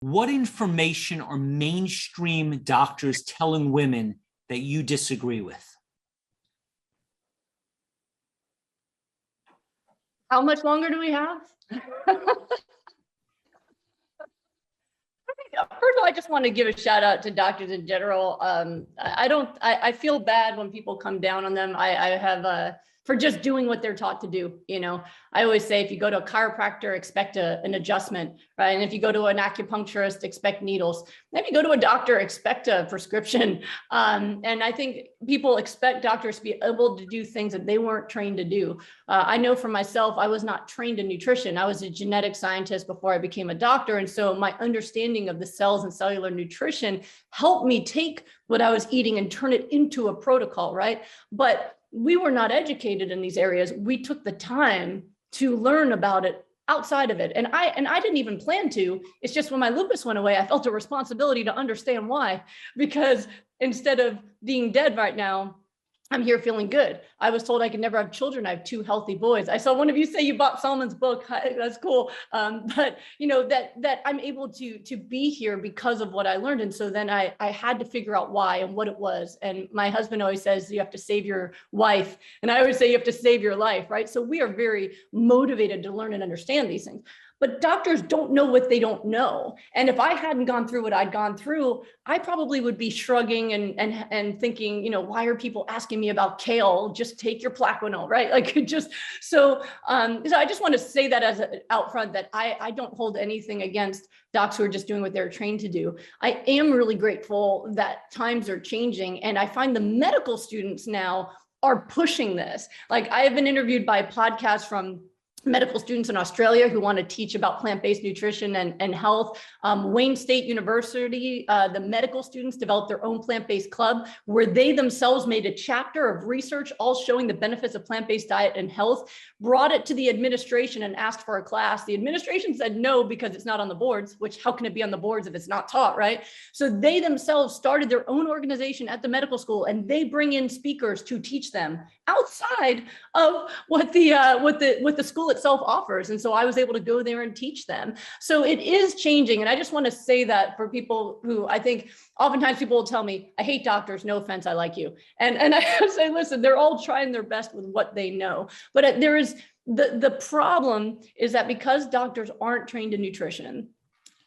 What information are mainstream doctors telling women that you disagree with? How much longer do we have? First of all, I just want to give a shout out to doctors in general. I feel bad when people come down on them. I have for just doing what they're taught to do. You know, I always say, if you go to a chiropractor, expect an adjustment, right? And if you go to an acupuncturist, expect needles. If you go to a doctor, expect a prescription. And I think people expect doctors to be able to do things that they weren't trained to do. I know for myself, I was not trained in nutrition. I was a genetic scientist before I became a doctor. And so my understanding of the cells and cellular nutrition helped me take what I was eating and turn it into a protocol, right? But we were not educated in these areas. We took the time to learn about it outside of it. And I didn't even plan to. It's just when my lupus went away, I felt a responsibility to understand why, because instead of being dead right now, I'm here feeling good. I was told I could never have children. I have 2 healthy boys. I saw one of you say you bought Salman's book. That's cool. But you know, that I'm able to be here because of what I learned. And so then I had to figure out why and what it was. And my husband always says you have to save your wife. And I always say you have to save your life, right? So we are very motivated to learn and understand these things. But doctors don't know what they don't know. And if I hadn't gone through what I'd gone through, I probably would be shrugging and thinking, you know, why are people asking me about kale? Just take your Plaquenil, right? Like so I just want to say that as out front, that I don't hold anything against docs who are just doing what they're trained to do. I am really grateful that times are changing. And I find the medical students now are pushing this. Like, I have been interviewed by podcasts from medical students in Australia who want to teach about plant-based nutrition and health. Wayne State University, the medical students developed their own plant-based club where they themselves made a chapter of research all showing the benefits of plant-based diet and health, brought it to the administration and asked for a class. The administration said no, because it's not on the boards, which how can it be on the boards if it's not taught, right? So they themselves started their own organization at the medical school, and they bring in speakers to teach them outside of what the school itself offers. And so I was able to go there and teach them. So it is changing. And I just want to say that for people who, I think oftentimes people will tell me, I hate doctors, no offense, I like you. And I say, listen, they're all trying their best with what they know. But there is the problem is that because doctors aren't trained in nutrition,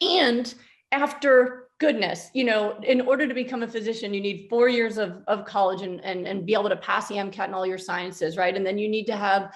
and after goodness, you know, in order to become a physician, you need 4 years of college and be able to pass the MCAT and all your sciences, right? And then you need to have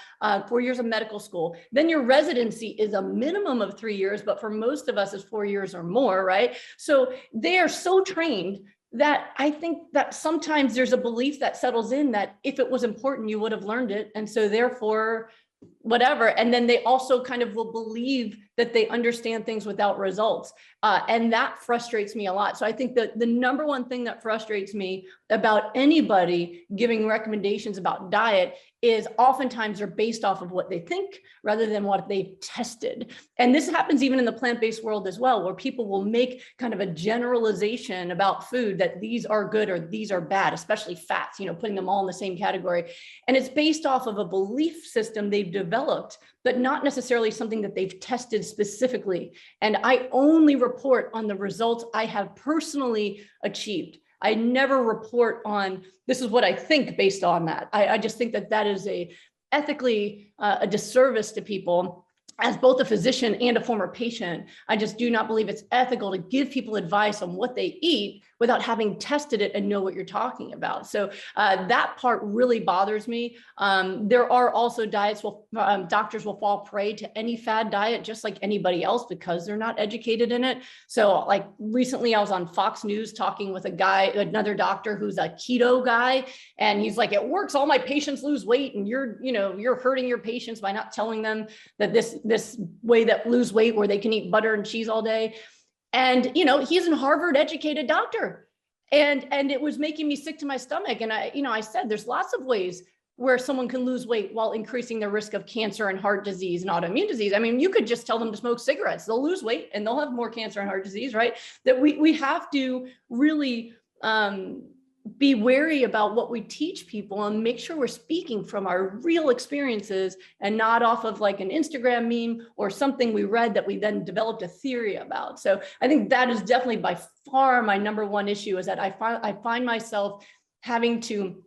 4 years of medical school. Then your residency is a minimum of 3 years, but for most of us is 4 years or more, right? So they are so trained that I think that sometimes there's a belief that settles in that if it was important, you would have learned it. And so therefore, whatever. And then they also kind of will believe that they understand things without results. And that frustrates me a lot. So I think that the number one thing that frustrates me about anybody giving recommendations about diet is oftentimes they're based off of what they think rather than what they've tested. And this happens even in the plant-based world as well, where people will make kind of a generalization about food that these are good or these are bad, especially fats, you know, putting them all in the same category. And it's based off of a belief system they've developed, but not necessarily something that they've tested specifically. And I only report on the results I have personally achieved. I never report on, this is what I think based on that. I just think that that is ethically a disservice to people. As both a physician and a former patient, I just do not believe it's ethical to give people advice on what they eat without having tested it and know what you're talking about. So that part really bothers me. There are also diets doctors will fall prey to any fad diet just like anybody else because they're not educated in it. So like recently I was on Fox News talking with another doctor who's a keto guy, and he's like, it works, all my patients lose weight, and you're hurting your patients by not telling them that this way that lose weight where they can eat butter and cheese all day. And, you know, he's a Harvard educated doctor, and it was making me sick to my stomach. And I said, there's lots of ways where someone can lose weight while increasing their risk of cancer and heart disease and autoimmune disease. I mean, you could just tell them to smoke cigarettes, they'll lose weight and they'll have more cancer and heart disease, right? That we have to really be wary about what we teach people and make sure we're speaking from our real experiences and not off of like an Instagram meme or something we read that we then developed a theory about. So I think that is definitely by far my number one issue, is that I find myself having to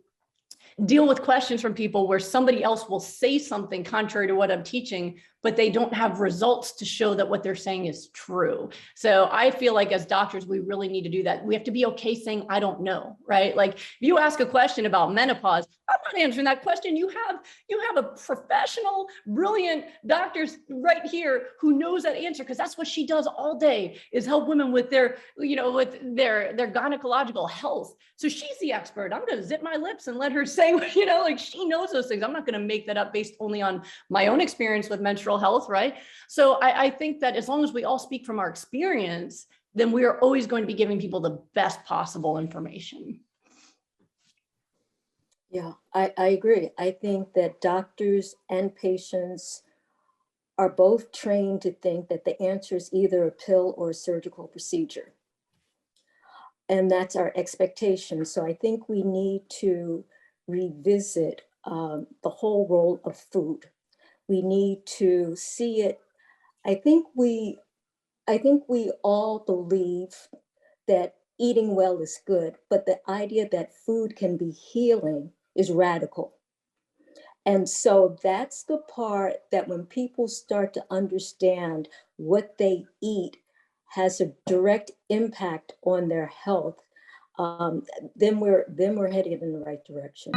deal with questions from people where somebody else will say something contrary to what I'm teaching, but they don't have results to show that what they're saying is true. So I feel like as doctors, we really need to do that. We have to be okay saying, I don't know, right? Like if you ask a question about menopause, I'm not answering that question. You have a professional, brilliant doctor right here who knows that answer, because that's what she does all day, is help women with their, with their gynecological health. So she's the expert. I'm going to zip my lips and let her say, like she knows those things. I'm not going to make that up based only on my own experience with menstrual health, right? So I think that as long as we all speak from our experience, then we are always going to be giving people the best possible information. Yeah, I agree. I think that doctors and patients are both trained to think that the answer is either a pill or a surgical procedure. And that's our expectation. So I think we need to revisit the whole role of food. We need to see it. I think we all believe that eating well is good, but the idea that food can be healing is radical. And so that's the part that when people start to understand what they eat has a direct impact on their health, then we're headed in the right direction.